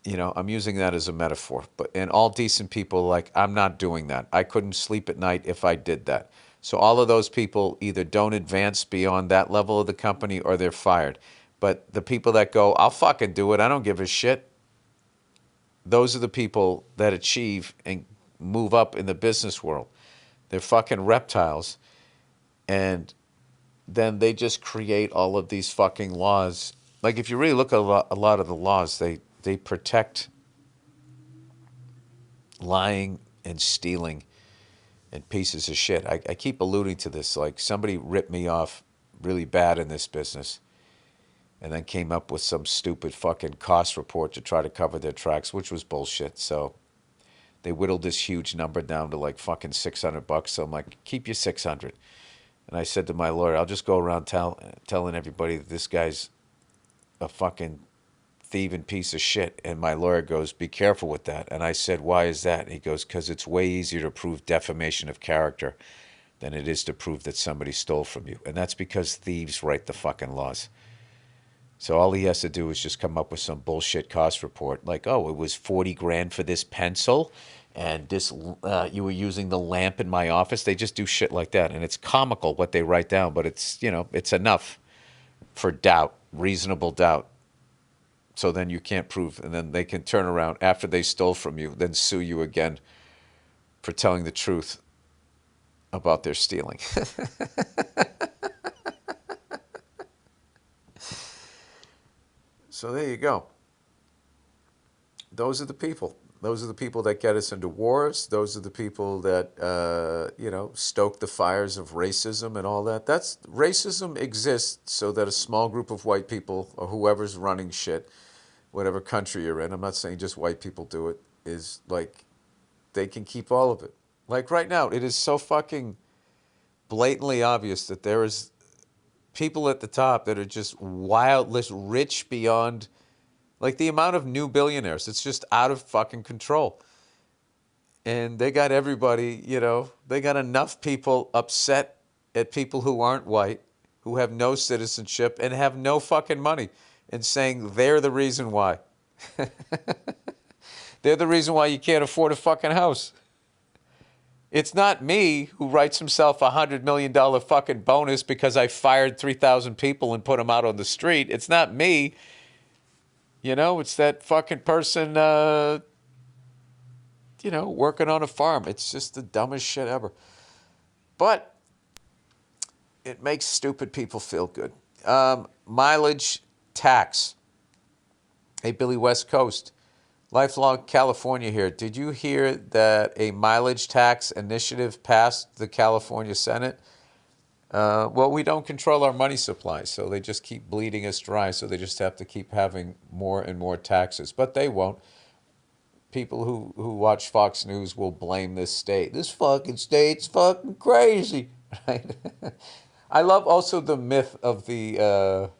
I'm using that as a metaphor, and all decent people like, I'm not doing that. I couldn't sleep at night if I did that. So all of those people either don't advance beyond that level of the company or they're fired. But the people that go, I'll fucking do it, I don't give a shit, those are the people that achieve and move up in the business world. They're fucking reptiles. And then they just create all of these fucking laws. Like if you really look at a lot of the laws, they protect lying and stealing and pieces of shit. I keep alluding to this. Like somebody ripped me off really bad in this business and then came up with some stupid fucking cost report to try to cover their tracks, which was bullshit. So they whittled this huge number down to like fucking $600. So I'm like, keep your 600. And I said to my lawyer, I'll just go around telling everybody that this guy's a fucking thieving piece of shit. And my lawyer goes, be careful with that. And I said, why is that? And he goes, because it's way easier to prove defamation of character than it is to prove that somebody stole from you. And that's because thieves write the fucking laws. So all he has to do is just come up with some bullshit cost report, like, oh, it was 40 grand for this pencil, and this you were using the lamp in my office. They just do shit like that, and it's comical what they write down, but it's it's enough for doubt, reasonable doubt. So then you can't prove, and then they can turn around after they stole from you, then sue you again for telling the truth about their stealing. So there you go. Those are the people. Those are the people that get us into wars. Those are the people that stoke the fires of racism and all that. That's racism exists so that a small group of white people or whoever's running shit, whatever country you're in, I'm not saying just white people do it, is like they can keep all of it. Like right now, it is so fucking blatantly obvious that there is people at the top that are just wildly rich beyond, like the amount of new billionaires. It's just out of fucking control. And they got everybody, they got enough people upset at people who aren't white, who have no citizenship and have no fucking money, and saying they're the reason why. They're the reason why you can't afford a fucking house. It's not me who writes himself $100 million fucking bonus because I fired 3,000 people and put them out on the street. It's not me. It's that fucking person, working on a farm. It's just the dumbest shit ever. But it makes stupid people feel good. Mileage tax. Hey, Billy West Coast. Lifelong California here. Did you hear that a mileage tax initiative passed the California Senate? Well, we don't control our money supply, so they just keep bleeding us dry, so they just have to keep having more and more taxes. But they won't. People who watch Fox News will blame this state. This fucking state's fucking crazy. Right? I love also the myth of the...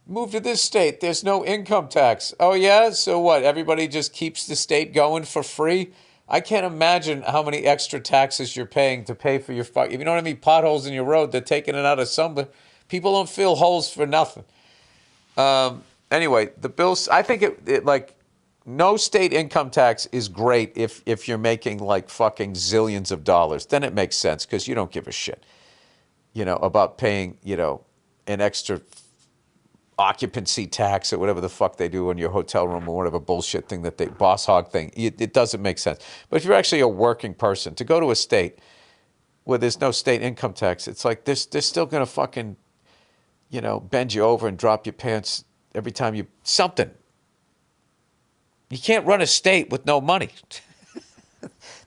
move to this state, there's no income tax. Oh yeah? So what? Everybody just keeps the state going for free? I can't imagine how many extra taxes you're paying to pay for your if you don't have any potholes in your road, they're taking it out of somewhere. People don't fill holes for nothing. Anyway, the bills, I think it like no state income tax is great if you're making like fucking zillions of dollars. Then it makes sense because you don't give a shit, about paying, an extra occupancy tax or whatever the fuck they do in your hotel room or whatever bullshit thing that they boss hog thing. It doesn't make sense. But if you're actually a working person, to go to a state where there's no state income tax, it's like they're still going to fucking, bend you over and drop your pants every time you something. You can't run a state with no money.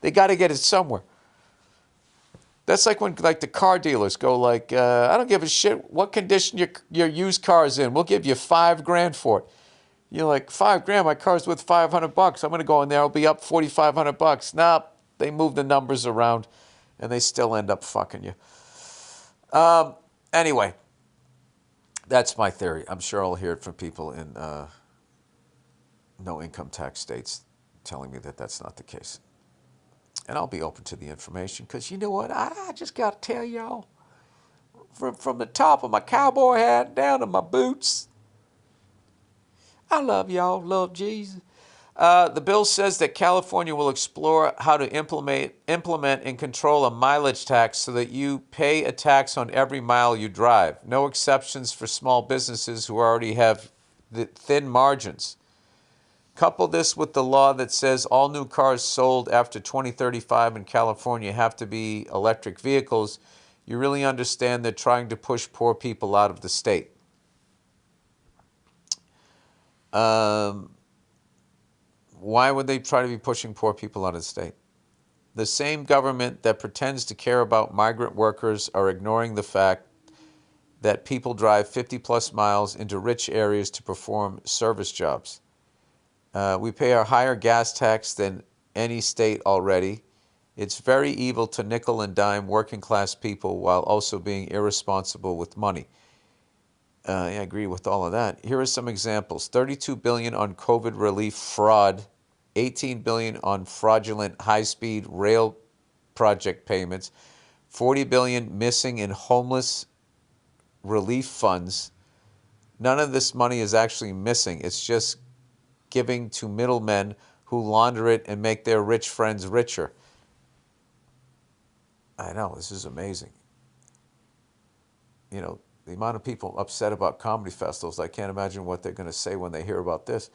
They got to get it somewhere. That's like when the car dealers go like, I don't give a shit what condition your used car is in. We'll give you $5,000 for it. You're like, $5,000? My car's worth $500. I'm going to go in there. It'll be up $4,500. Nah, they move the numbers around, and they still end up fucking you. Anyway, that's my theory. I'm sure I'll hear it from people in no income tax states telling me that that's not the case. And I'll be open to the information because you know what? I just got to tell y'all, from the top of my cowboy hat down to my boots, I love y'all, love Jesus. The bill says that California will explore how to implement and control a mileage tax so that you pay a tax on every mile you drive. No exceptions for small businesses who already have the thin margins. Couple this with the law that says all new cars sold after 2035 in California have to be electric vehicles. You really understand they're trying to push poor people out of the state. Why would they try to be pushing poor people out of the state? The same government that pretends to care about migrant workers are ignoring the fact that people drive 50 plus miles into rich areas to perform service jobs. We pay a higher gas tax than any state already. It's very evil to nickel and dime working class people while also being irresponsible with money. I agree with all of that. Here are some examples. $32 billion on COVID relief fraud, $18 billion on fraudulent high-speed rail project payments, $40 billion missing in homeless relief funds. None of this money is actually missing. It's just giving to middlemen who launder it and make their rich friends richer. I know, this is amazing. The amount of people upset about comedy festivals, I can't imagine what they're going to say when they hear about this.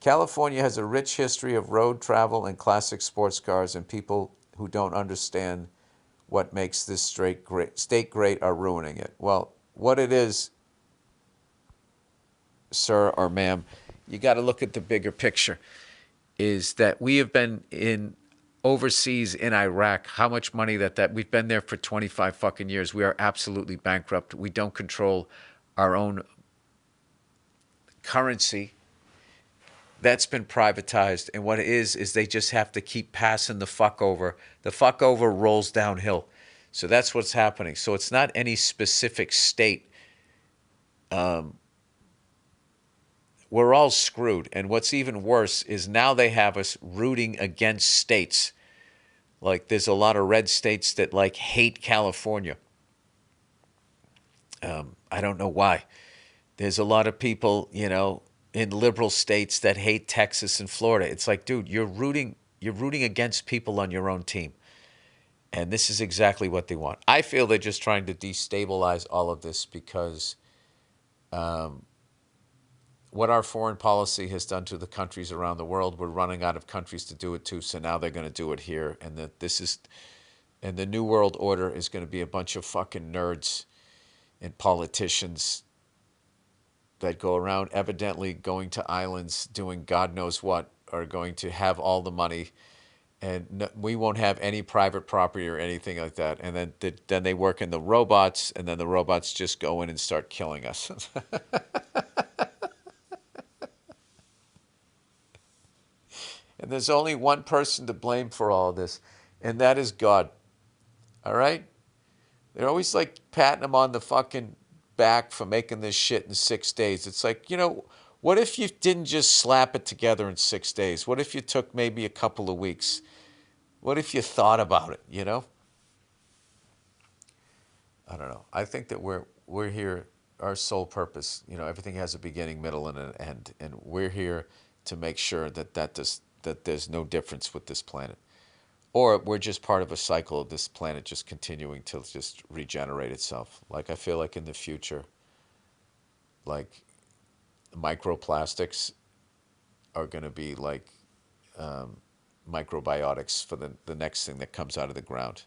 California has a rich history of road travel and classic sports cars, and people who don't understand what makes this state great are ruining it. Well, what it is, sir or ma'am, you got to look at the bigger picture. Is that we have been in overseas in Iraq, how much money that we've been there for 25 fucking years. We are absolutely bankrupt. We don't control our own currency. That's been privatized. And what it is they just have to keep passing the fuck over. The fuck over rolls downhill. So that's what's happening. So it's not any specific state. We're all screwed. And what's even worse is now they have us rooting against states. Like there's a lot of red states that like hate California. I don't know why. There's a lot of people, in liberal states that hate Texas and Florida. It's like, dude, you're rooting against people on your own team. And this is exactly what they want. I feel they're just trying to destabilize all of this because what our foreign policy has done to the countries around the world, we're running out of countries to do it to. So now they're going to do it here. And the New World Order is going to be a bunch of fucking nerds and politicians that go around evidently going to islands doing God knows what, are going to have all the money, and we won't have any private property or anything like that. And then they work in the robots, and then the robots just go in and start killing us. And there's only one person to blame for all of this, and that is God. All right? They're always like patting him on the fucking back for making this shit in 6 days. It's like, what if you didn't just slap it together in 6 days? What if you took maybe a couple of weeks? What if you thought about it, I don't know. I think that we're here, our sole purpose, everything has a beginning, middle, and an end. And we're here to make sure that there's no difference with this planet. Or we're just part of a cycle of this planet just continuing to just regenerate itself. Like I feel like in the future, like microplastics are going to be like microbiotics for the next thing that comes out of the ground.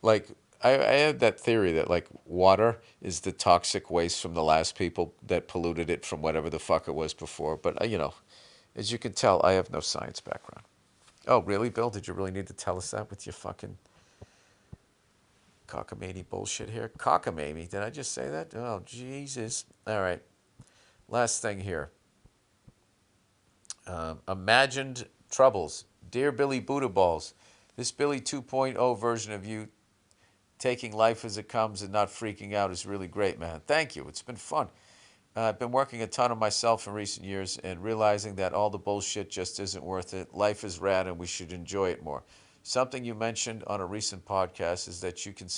Like I have that theory that like water is the toxic waste from the last people that polluted it from whatever the fuck it was before. But as you can tell, I have no science background. Oh, really, Bill? Did you really need to tell us that with your fucking cockamamie bullshit here? Cockamamie? Did I just say that? Oh, Jesus. All right. Last thing here. Imagined troubles. Dear Billy Buddha Balls, this Billy 2.0 version of you taking life as it comes and not freaking out is really great, man. Thank you. It's been fun. I've been working a ton on myself in recent years and realizing that all the bullshit just isn't worth it. Life is rad and we should enjoy it more. Something you mentioned on a recent podcast is that you can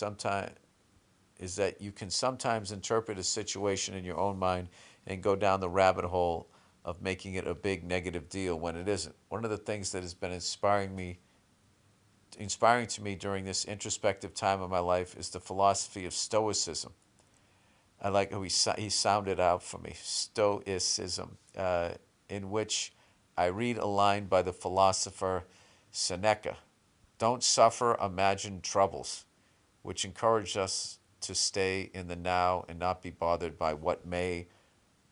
sometimes interpret a situation in your own mind and go down the rabbit hole of making it a big negative deal when it isn't. One of the things that has been inspiring to me during this introspective time of my life is the philosophy of Stoicism. I like how he sounded out for me, Stoicism, in which I read a line by the philosopher Seneca. Don't suffer imagined troubles, which encourage us to stay in the now and not be bothered by what may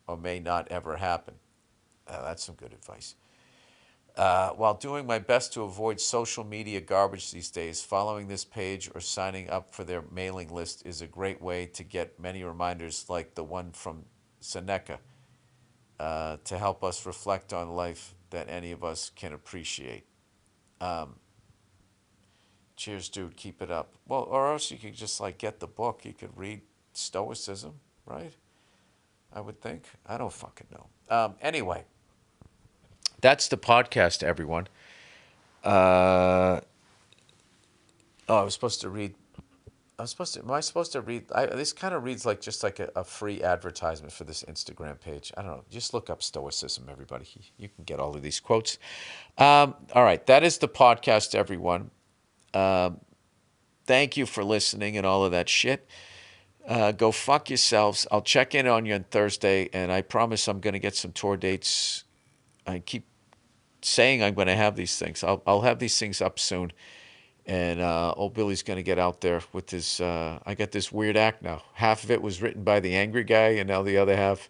or may not ever happen. That's some good advice. While doing my best to avoid social media garbage these days, following this page or signing up for their mailing list is a great way to get many reminders like the one from Seneca to help us reflect on life that any of us can appreciate. Cheers, dude. Keep it up. Well, or else you could just like get the book. You could read Stoicism, right? I would think. I don't fucking know. Anyway. That's the podcast, everyone. I was supposed to read. Am I supposed to read? This kind of reads like just like a free advertisement for this Instagram page. I don't know. Just look up Stoicism, everybody. You can get all of these quotes. All right. That is the podcast, everyone. Thank you for listening and all of that shit. Go fuck yourselves. I'll check in on you on Thursday, and I promise I'm going to get some tour dates. I keep saying I'm going to have these things. I'll have these things up soon. And old Billy's going to get out there with his. I got this weird act now. Half of it was written by the angry guy, and now the other half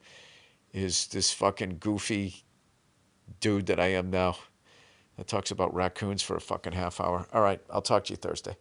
is this fucking goofy dude that I am now that talks about raccoons for a fucking half hour. All right, I'll talk to you Thursday.